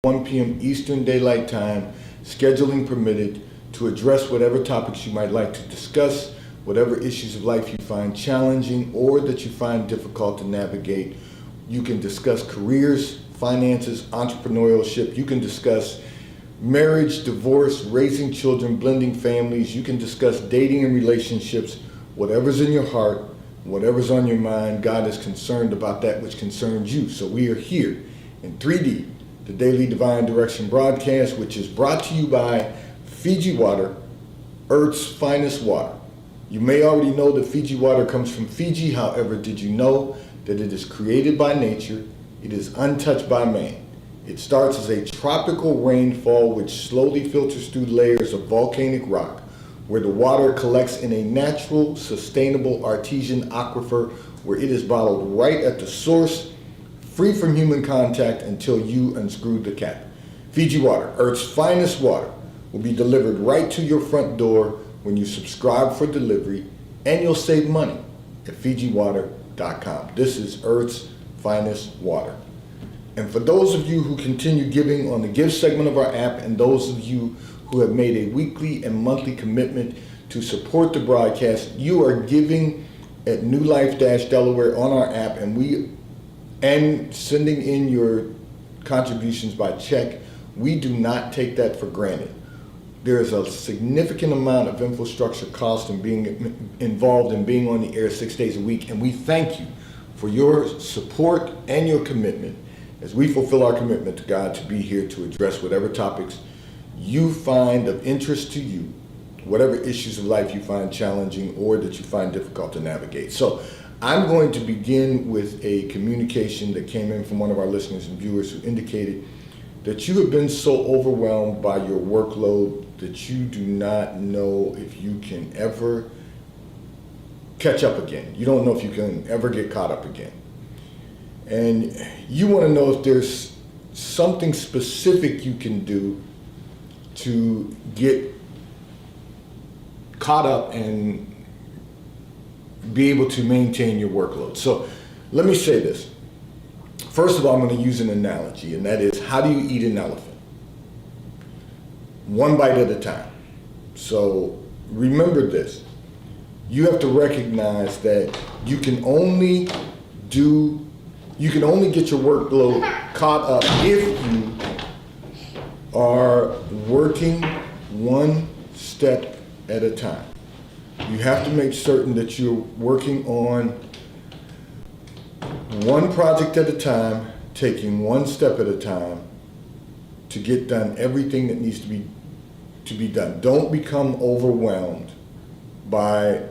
1 p.m. Eastern Daylight Time, scheduling permitted, to address whatever topics you might like to discuss, whatever issues of life you find challenging or that you find difficult to navigate. You can discuss careers, finances, entrepreneurship. You can discuss marriage, divorce, raising children, blending families. You can discuss dating and relationships. Whatever's in your heart, whatever's on your mind, God is concerned about that which concerns you. So we are here in 3D, the Daily Divine Direction broadcast, which is brought to you by Fiji Water, Earth's finest water. You may already know that Fiji water comes from Fiji. However, did you know that it is created by nature? It is untouched by man. It starts as a tropical rainfall which slowly filters through layers of volcanic rock, where the water collects in a natural, sustainable artesian aquifer where it is bottled right at the source, free from human contact until you unscrew the cap. Fiji Water, Earth's finest water, will be delivered right to your front door when you subscribe for delivery, and you'll save money at FijiWater.com. This is Earth's finest water. And for those of you who continue giving on the give segment of our app, and those of you who have made a weekly and monthly commitment to support the broadcast, you are giving at New Life Delaware on our app, and sending in your contributions by check. We do not take that for granted. There is a significant amount of infrastructure cost in being involved in being on the air 6 days a week, and we thank you for your support and your commitment as we fulfill our commitment to God to be here to address whatever topics you find of interest to you, whatever issues of life you find challenging or that you find difficult to navigate. So I'm going to begin with a communication that came in from one of our listeners and viewers who indicated that you have been so overwhelmed by your workload that you do not know if you can ever catch up again. You don't know if you can ever get caught up again. And you want to know if there's something specific you can do to get caught up and be able to maintain your workload. So let me say this. First of all, I'm going to use an analogy, and that is, how do you eat an elephant? One bite at a time. So remember this. You have to recognize that you can only get your workload caught up if you are working one step at a time. You have to make certain that you're working on one project at a time, taking one step at a time to get done everything that needs to be done. Don't become overwhelmed by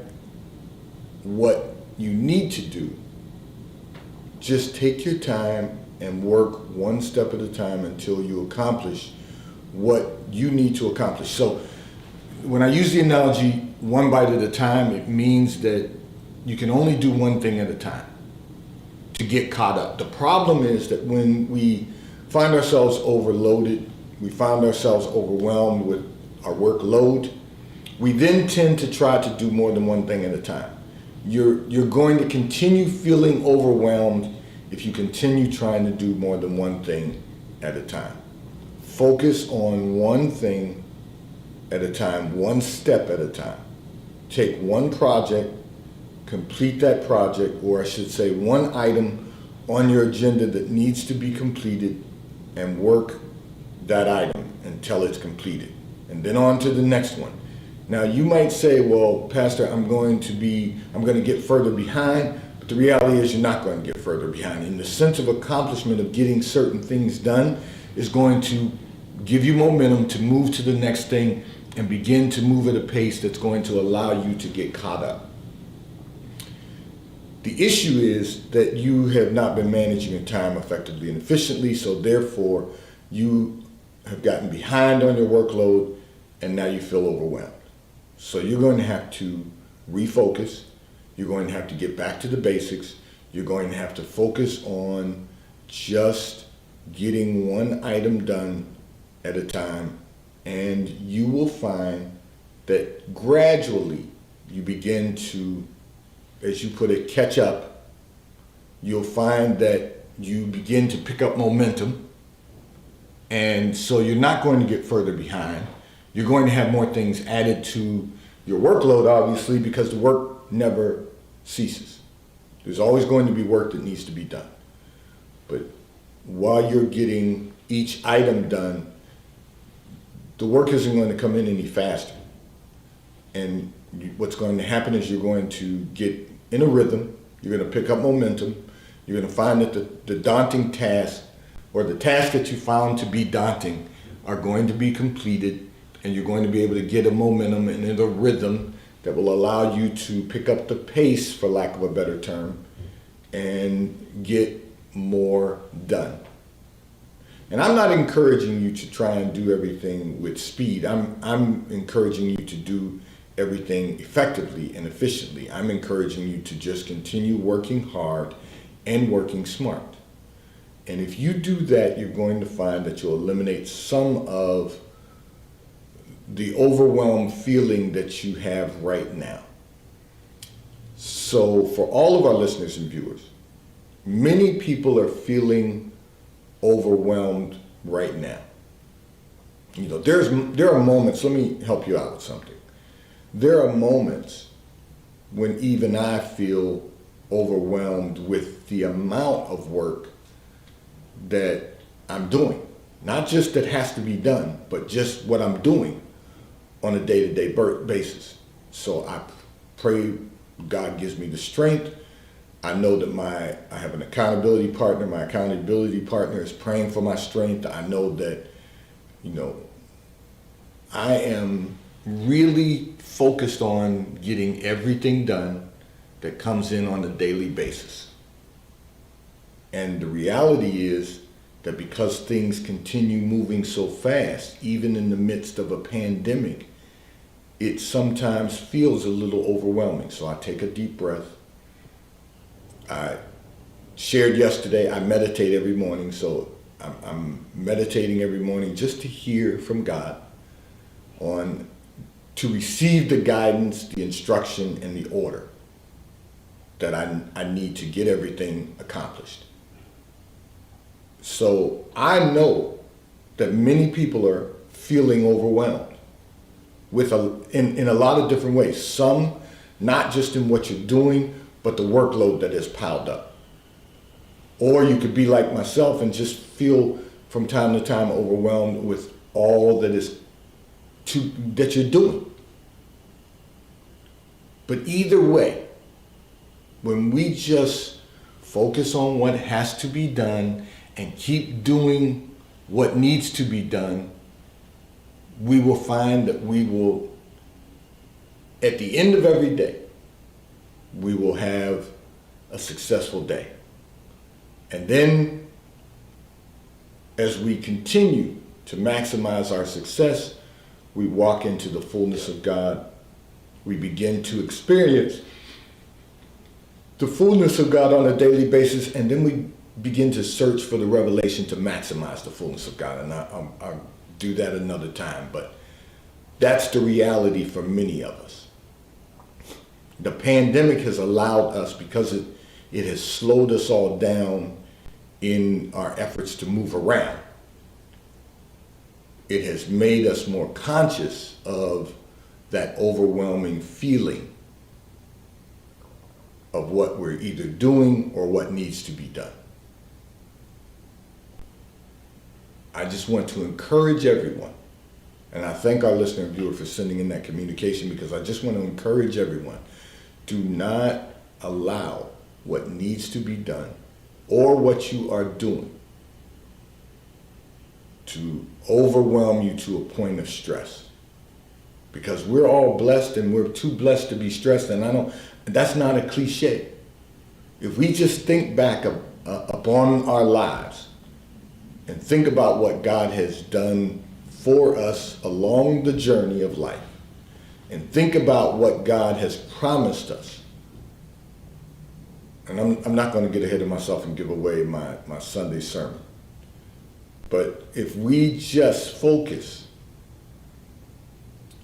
what you need to do. Just take your time and work one step at a time until you accomplish what you need to accomplish. So when I use the analogy, one bite at a time, it means that you can only do one thing at a time to get caught up. The problem is that when we find ourselves overloaded, we find ourselves overwhelmed with our workload, we then tend to try to do more than one thing at a time. You're going to continue feeling overwhelmed if you continue trying to do more than one thing at a time. Focus on one thing at a time, one step at a time. Take one project, complete that project, or I should say one item on your agenda that needs to be completed, and work that item until it's completed. And then on to the next one. Now you might say, well, Pastor, I'm going to get further behind, but the reality is you're not going to get further behind. And the sense of accomplishment of getting certain things done is going to give you momentum to move to the next thing and begin to move at a pace that's going to allow you to get caught up. The issue is that you have not been managing your time effectively and efficiently, so therefore you have gotten behind on your workload and now you feel overwhelmed. So you're going to have to refocus. You're going to have to get back to the basics. You're going to have to focus on just getting one item done at a time, and you will find that gradually you begin to, as you put it, catch up. You'll find that you begin to pick up momentum, And so you're not going to get further behind. You're going to have more things added to your workload, obviously, because the work never ceases. There's always going to be work that needs to be done. But while you're getting each item done, the work isn't going to come in any faster. And what's going to happen is you're going to get in a rhythm, you're going to pick up momentum, you're going to find that the daunting task or the tasks that you found to be daunting are going to be completed, and you're going to be able to get a momentum and a rhythm that will allow you to pick up the pace, for lack of a better term, and get more done. And I'm not encouraging you to try and do everything with speed. I'm encouraging you to do everything effectively and efficiently. I'm encouraging you to just continue working hard and working smart. And if you do that, you're going to find that you'll eliminate some of the overwhelmed feeling that you have right now. So for all of our listeners and viewers, many people are feeling overwhelmed right now. You know, there are moments, let me help you out with something. There are moments when even I feel overwhelmed with the amount of work that I'm doing. Not just that has to be done, but just what I'm doing on a day-to-day basis. So I pray God gives me the strength. I know that I have an accountability partner. My accountability partner is praying for my strength. I know that, you know, I am really focused on getting everything done that comes in on a daily basis. And the reality is that because things continue moving so fast, even in the midst of a pandemic, it sometimes feels a little overwhelming. So I take a deep breath. I shared yesterday, I meditate every morning. So I'm meditating every morning just to hear from God to receive the guidance, the instruction, and the order that I need to get everything accomplished. So I know that many people are feeling overwhelmed in a lot of different ways. Some, not just in what you're doing, but the workload that is piled up. Or you could be like myself and just feel from time to time overwhelmed with all that you're doing. But either way, when we just focus on what has to be done and keep doing what needs to be done, we will find that at the end of every day, we will have a successful day. And then, as we continue to maximize our success, we walk into the fullness of God. We begin to experience the fullness of God on a daily basis, and then we begin to search for the revelation to maximize the fullness of God. And I'll do that another time, but that's the reality for many of us. The pandemic has allowed us, because it has slowed us all down in our efforts to move around. It has made us more conscious of that overwhelming feeling of what we're either doing or what needs to be done. I just want to encourage everyone, and I thank our listener and viewer for sending in that communication, because I just want to encourage everyone, do not allow what needs to be done or what you are doing to overwhelm you to a point of stress. Because we're all blessed, and we're too blessed to be stressed, and that's not a cliche. If we just think back upon our lives and think about what God has done for us along the journey of life, and think about what God has promised us. And I'm not going to get ahead of myself and give away my Sunday sermon. But if we just focus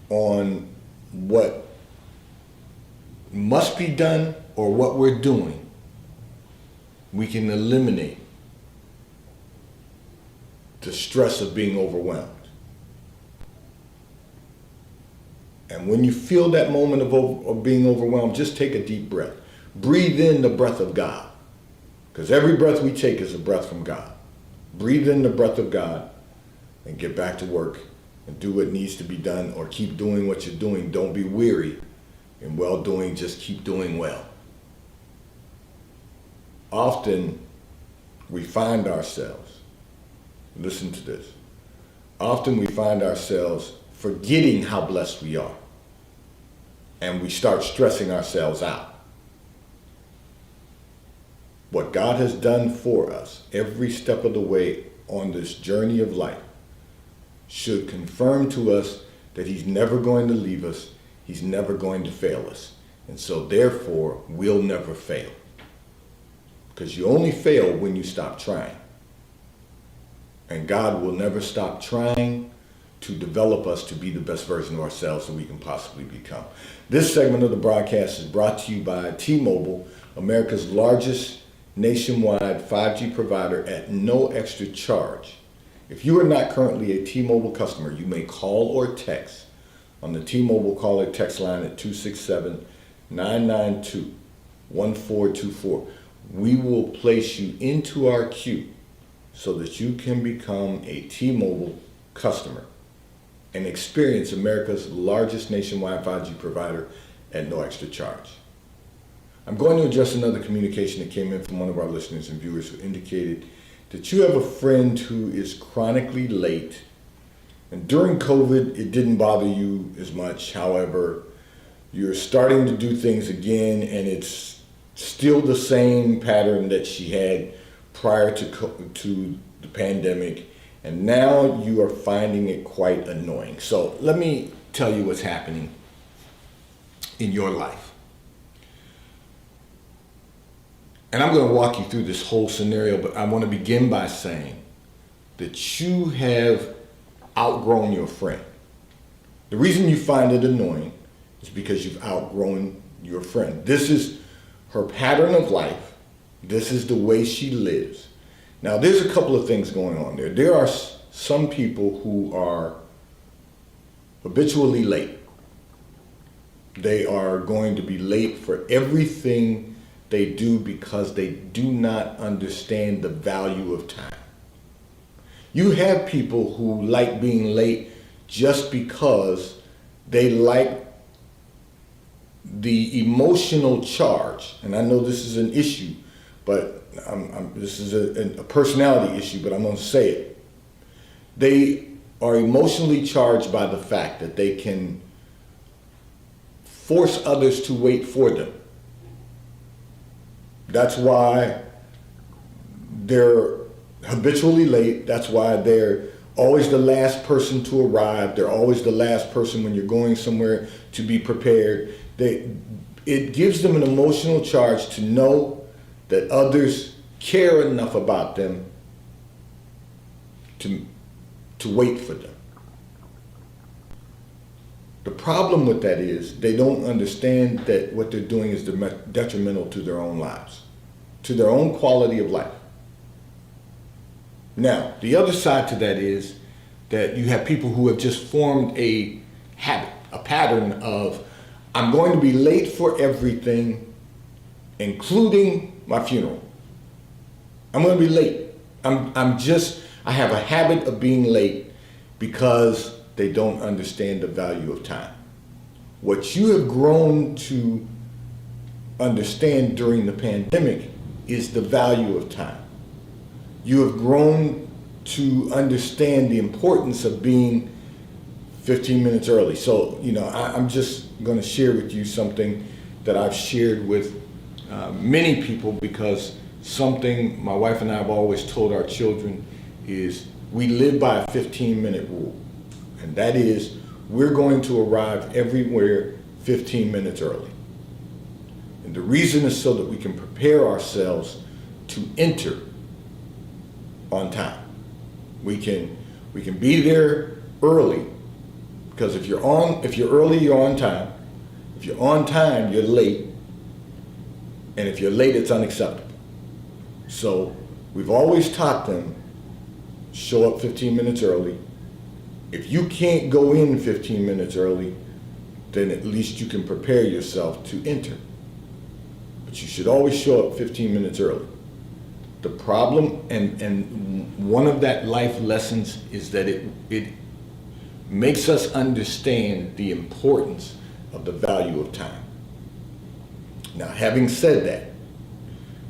on what must be done or what we're doing, we can eliminate the stress of being overwhelmed. And when you feel that moment of being overwhelmed, just take a deep breath. Breathe in the breath of God, because every breath we take is a breath from God. Breathe in the breath of God and get back to work and do what needs to be done, or keep doing what you're doing. Don't be weary in well-doing, just keep doing well. Often we find ourselves, listen to this, often we find ourselves forgetting how blessed we are, and we start stressing ourselves out. What God has done for us every step of the way on this journey of life should confirm to us that He's never going to leave us, He's never going to fail us. And so therefore, we'll never fail. Because you only fail when you stop trying. And God will never stop trying to develop us to be the best version of ourselves that we can possibly become. This segment of the broadcast is brought to you by T-Mobile, America's largest nationwide 5G provider at no extra charge. If you are not currently a T-Mobile customer, you may call or text on the T-Mobile call or text line at 267-992-1424. We will place you into our queue so that you can become a T-Mobile customer and experience America's largest nationwide 5G provider at no extra charge. I'm going to address another communication that came in from one of our listeners and viewers who indicated that you have a friend who is chronically late, and during COVID it didn't bother you as much. However, you're starting to do things again, and it's still the same pattern that she had prior to the pandemic, and now you are finding it quite annoying. So let me tell you what's happening in your life. And I'm going to walk you through this whole scenario, but I want to begin by saying that you have outgrown your friend. The reason you find it annoying is because you've outgrown your friend. This is her pattern of life. This is the way she lives. Now, there's a couple of things going on there. There are some people who are habitually late. They are going to be late for everything they do because they do not understand the value of time. You have people who like being late just because they like the emotional charge. And I know this is an issue, but this is a personality issue, but I'm going to say it. They are emotionally charged by the fact that they can force others to wait for them. That's why they're habitually late. That's why they're always the last person to arrive. They're always the last person when you're going somewhere to be prepared. It gives them an emotional charge to know that others care enough about them to wait for them. The problem with that is they don't understand that what they're doing is detrimental to their own lives, to their own quality of life. Now, the other side to that is that you have people who have just formed a habit, a pattern of, I'm going to be late for everything, including my funeral. I'm going to be late. I have a habit of being late because they don't understand the value of time. What you have grown to understand during the pandemic is the value of time. You have grown to understand the importance of being 15 minutes early. So, I'm just going to share with you something that I've shared with many people, because something my wife and I have always told our children is we live by a 15-minute rule. And that is, we're going to arrive everywhere 15 minutes early. And the reason is so that we can prepare ourselves to enter on time. We can be there early, because if you're early, you're on time. If you're on time, you're late. And if you're late, it's unacceptable. So we've always taught them show up 15 minutes early. If you can't go in 15 minutes early, then at least you can prepare yourself to enter. But you should always show up 15 minutes early. The problem, and one of that life lessons, is that it makes us understand the importance of the value of time. Now, having said that,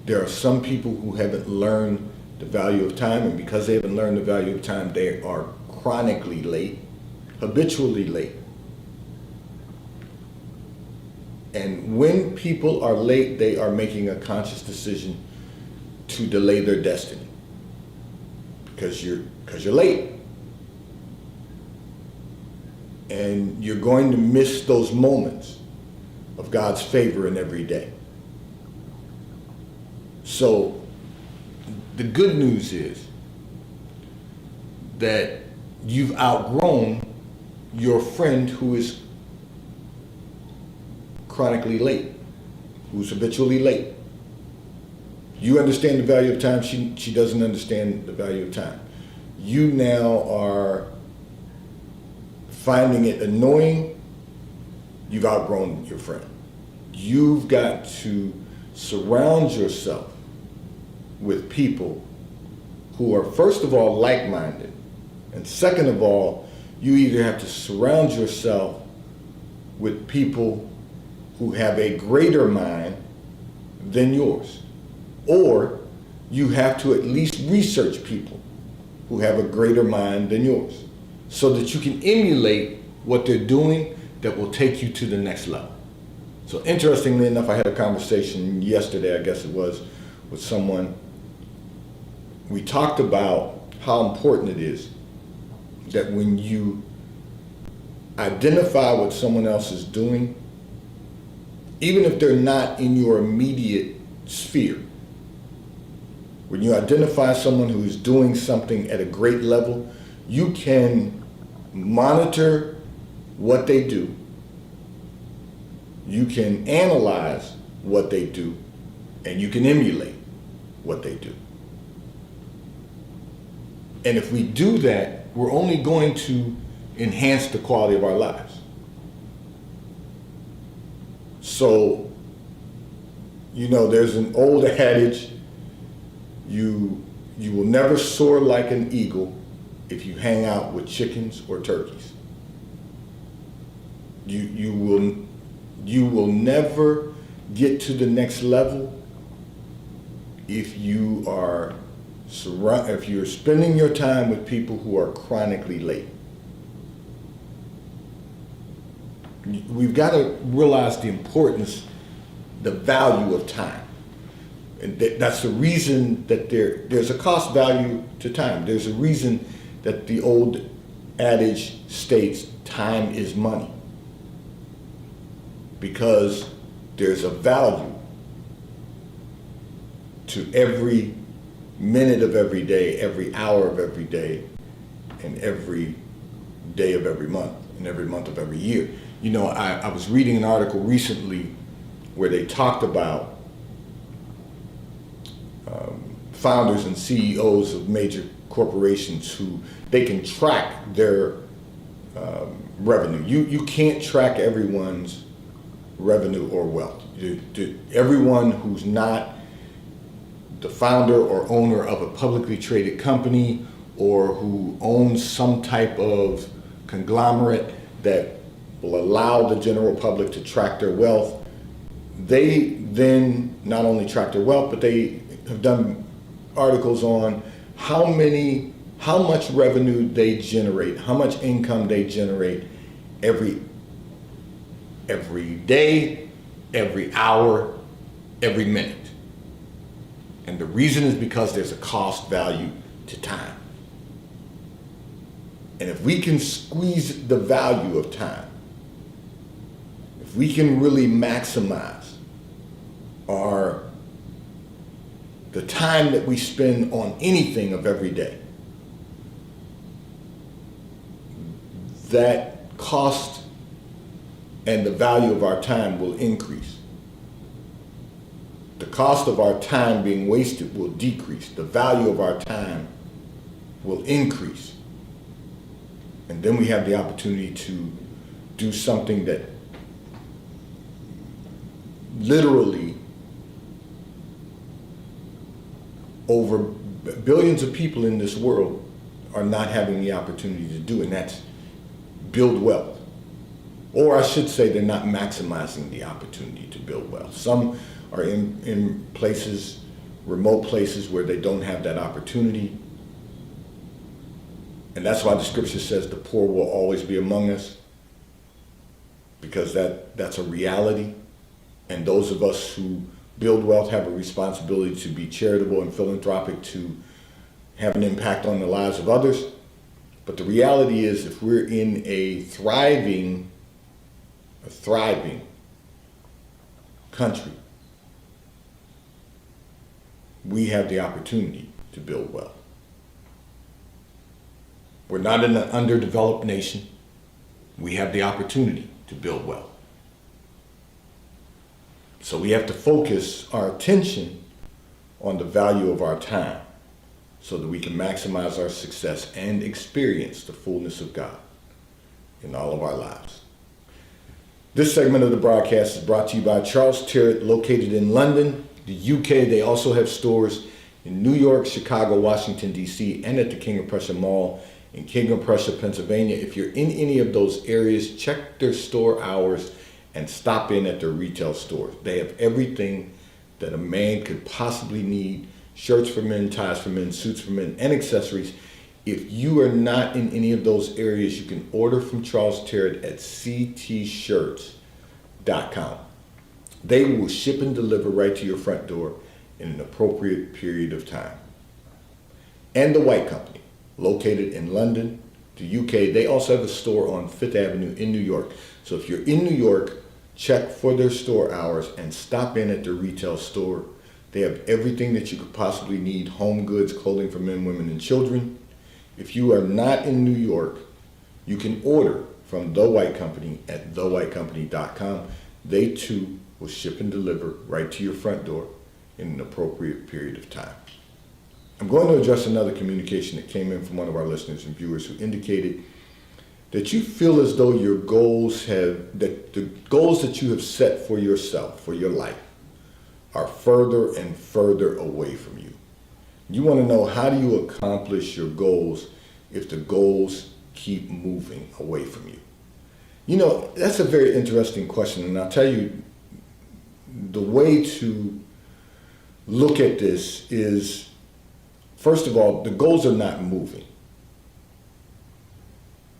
there are some people who haven't learned the value of time, and because they haven't learned the value of time, they are chronically late, habitually late. And when people are late, they are making a conscious decision to delay their destiny because you're late. And you're going to miss those moments of God's favor in every day. So the good news is that you've outgrown your friend who is chronically late, who's habitually late. You understand the value of time, she doesn't understand the value of time. You now are finding it annoying, you've outgrown your friend. You've got to surround yourself with people who are, first of all, like-minded. And second of all, you either have to surround yourself with people who have a greater mind than yours, or you have to at least research people who have a greater mind than yours so that you can emulate what they're doing that will take you to the next level. So interestingly enough, I had a conversation yesterday, I guess it was, with someone. We talked about how important it is that when you identify what someone else is doing, even if they're not in your immediate sphere, when you identify someone who is doing something at a great level, you can monitor what they do. You can analyze what they do, and you can emulate what they do. And if we do that, we're only going to enhance the quality of our lives. So, there's an old adage, you will never soar like an eagle if you hang out with chickens or turkeys. You will never get to the next level if you're spending your time with people who are chronically late. We've got to realize the importance, the value of time. And that's the reason that there's a cost value to time. There's a reason that the old adage states time is money. Because there's a value to every minute of every day, every hour of every day, and every day of every month, and every month of every year. I was reading an article recently where they talked about founders and CEOs of major corporations who they can track their revenue. You can't track everyone's revenue or wealth. Everyone who's not the founder or owner of a publicly traded company or who owns some type of conglomerate that will allow the general public to track their wealth, they then not only track their wealth, but they have done articles on how much revenue they generate, how much income they generate every day, every hour, every minute. And the reason is because there's a cost value to time. And if we can squeeze the value of time, if we can really maximize the time that we spend on anything of every day, that cost and the value of our time will increase. The cost of our time being wasted will decrease. The value of our time will increase. And then we have the opportunity to do something that literally over billions of people in this world are not having the opportunity to do, and that's build wealth. Or I should say they're not maximizing the opportunity to build wealth. Some are in places, remote places where they don't have that opportunity. And that's why the scripture says the poor will always be among us, because that's a reality. And those of us who build wealth have a responsibility to be charitable and philanthropic, to have an impact on the lives of others. But the reality is, if we're in a thriving country, we have the opportunity to build wealth. We're not in an underdeveloped nation. We have the opportunity to build wealth. So we have to focus our attention on the value of our time so that we can maximize our success and experience the fullness of God in all of our lives. This segment of the broadcast is brought to you by Charles Tyrwhitt, located in London, the UK. They also have stores in New York, Chicago, Washington, D.C., and at the King of Prussia Mall in King of Prussia, Pennsylvania. If you're in any of those areas, check their store hours and stop in at their retail stores. They have everything that a man could possibly need: shirts for men, ties for men, suits for men, and accessories. If you are not in any of those areas, you can order from Charles Tyrwhitt at ctshirts.com. They will ship and deliver right to your front door in an appropriate period of time. And the White Company, located in London, the UK, they also have a store on Fifth Avenue in New York. So if you're in New York, check for their store hours and stop in at their retail store. They have everything that you could possibly need: home goods, clothing for men, women, and children. If you are not in New York, you can order from The White Company at thewhitecompany.com. They too will ship and deliver right to your front door in an appropriate period of time. I'm going to address another communication that came in from one of our listeners and viewers, who indicated that you feel as though your goals that the goals that you have set for yourself, for your life, are further and further away from you. You want to know, how do you accomplish your goals if the goals keep moving away from you? You know, that's a very interesting question, and I'll tell you, the way to look at this is, first of all, the goals are not moving.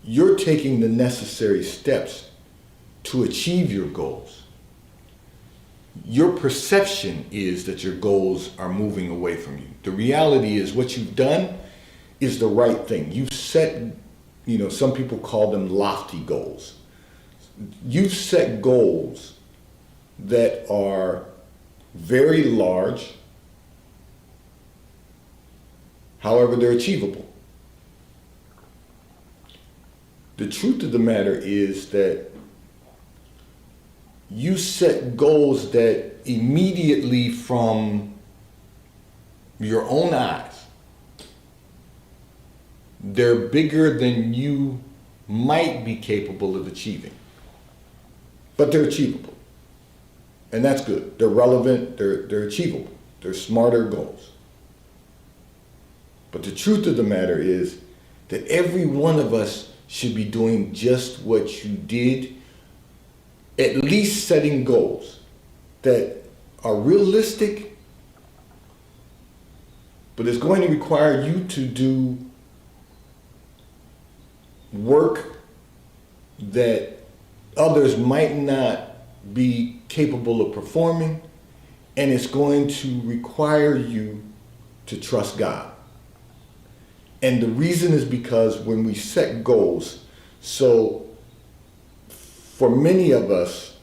You're taking the necessary steps to achieve your goals. Your perception is that your goals are moving away from you. The reality is, what you've done is the right thing. You've set, some people call them lofty goals. You've set goals that are very large, however, they're achievable. The truth of the matter is that you set goals that immediately, from your own eyes, they're bigger than you might be capable of achieving. But they're achievable. And that's good. They're relevant, they're achievable. They're smarter goals. But the truth of the matter is that every one of us should be doing just what you did, at least setting goals that are realistic, but it's going to require you to do work that others might not be capable of performing, and it's going to require you to trust God. And the reason is because when we set goals, so for many of us,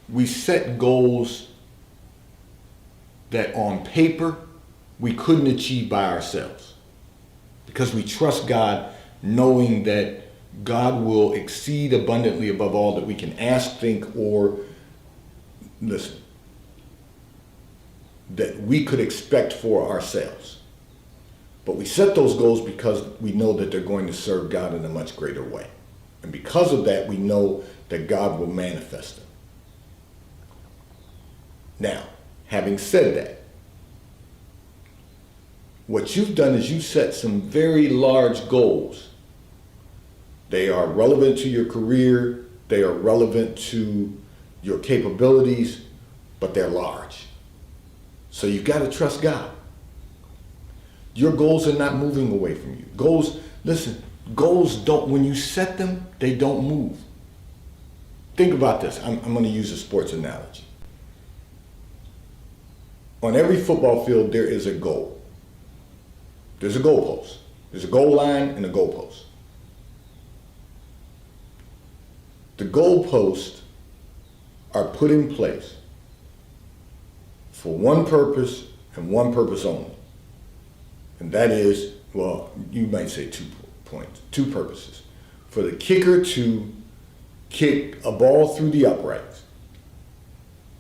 we set goals that on paper we couldn't achieve by ourselves, because we trust God, knowing that God will exceed abundantly above all that we can ask, think, or listen, that we could expect for ourselves. But we set those goals because we know that they're going to serve God in a much greater way. And because of that, we know that God will manifest them. Now, having said that, what you've done is you set some very large goals. They are relevant to your career, they are relevant to your capabilities, but they're large. So you've got to trust God. Your goals are not moving away from you. Goals don't, when you set them, they don't move. Think about this. I'm going to use a sports analogy. On every football field, there is a goal. There's a goalpost. There's a goal line and a goalpost. The goalposts are put in place for one purpose and one purpose only. And that is, well, you might say 2 points, 2 purposes. For the kicker to kick a ball through the uprights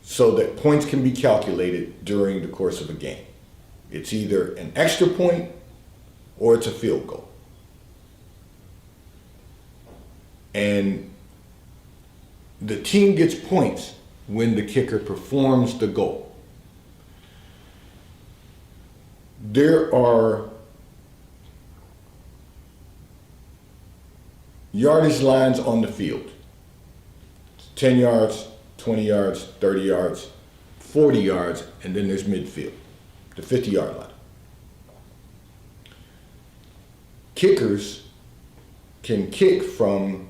so that points can be calculated during the course of a game. It's either an extra point or it's a field goal. And the team gets points when the kicker performs the goal. There are yardage lines on the field. 10 yards, 20 yards, 30 yards, 40 yards, and then there's midfield, the 50-yard line. Kickers can kick from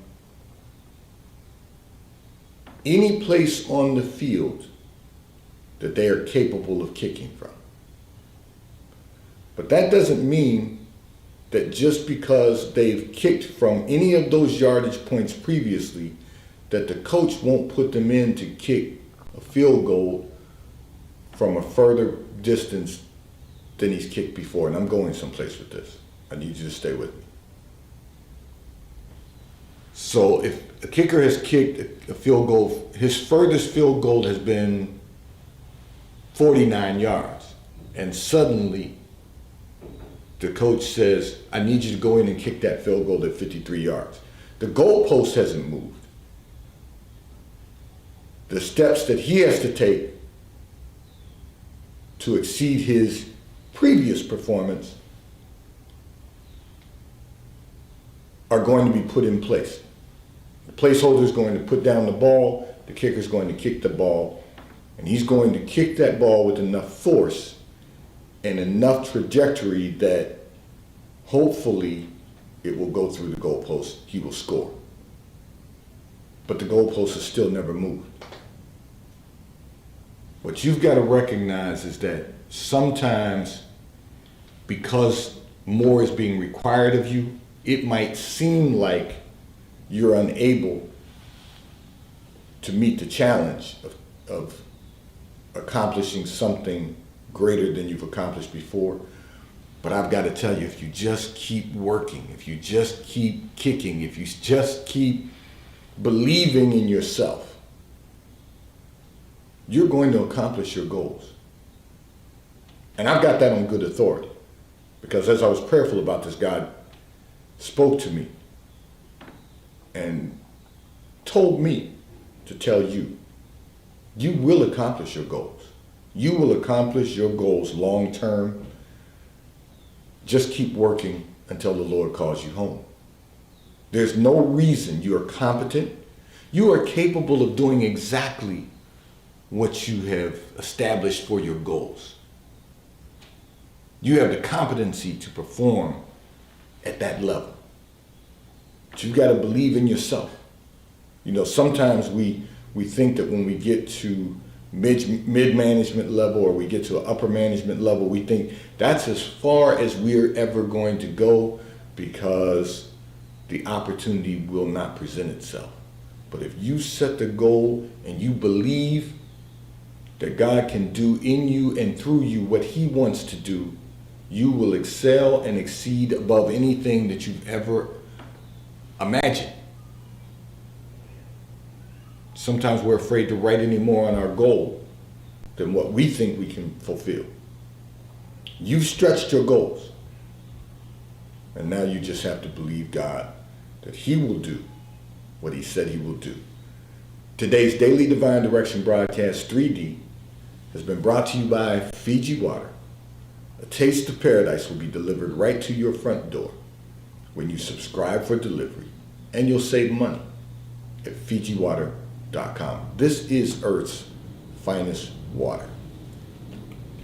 any place on the field that they are capable of kicking from. But that doesn't mean that just because they've kicked from any of those yardage points previously, that the coach won't put them in to kick a field goal from a further distance than he's kicked before. And I'm going someplace with this. I need you to stay with me. So if a kicker has kicked a field goal, his furthest field goal has been 49 yards, and suddenly the coach says, I need you to go in and kick that field goal at 53 yards. The goalpost hasn't moved. The steps that he has to take to exceed his previous performance are going to be put in place. The placeholder is going to put down the ball, the kicker is going to kick the ball, and he's going to kick that ball with enough force and enough trajectory that hopefully it will go through the goalpost, he will score. But the goalpost has still never moved. What you've got to recognize is that sometimes, because more is being required of you, it might seem like you're unable to meet the challenge of accomplishing something greater than you've accomplished before. But I've got to tell you, if you just keep working, if you just keep kicking, if you just keep believing in yourself, you're going to accomplish your goals. And I've got that on good authority, because as I was prayerful about this, God spoke to me and told me to tell you, you will accomplish your goals. You will accomplish your goals long term. Just keep working until the Lord calls you home. There's no reason. You are competent. You are capable of doing exactly what you have established for your goals. You have the competency to perform at that level. But you've got to believe in yourself. You know, sometimes we think that when we get to mid-management level or we get to an upper management level, we think that's as far as we're ever going to go because the opportunity will not present itself. But if you set the goal and you believe that God can do in you and through you what he wants to do, you will excel and exceed above anything that you've ever imagined. Sometimes we're afraid to write any more on our goal than what we think we can fulfill. You've stretched your goals. And now you just have to believe God that He will do what He said He will do. Today's Daily Divine Direction broadcast 3D has been brought to you by Fiji Water. A taste of paradise will be delivered right to your front door when you subscribe for delivery, and you'll save money at FijiWater.com. This is Earth's finest water.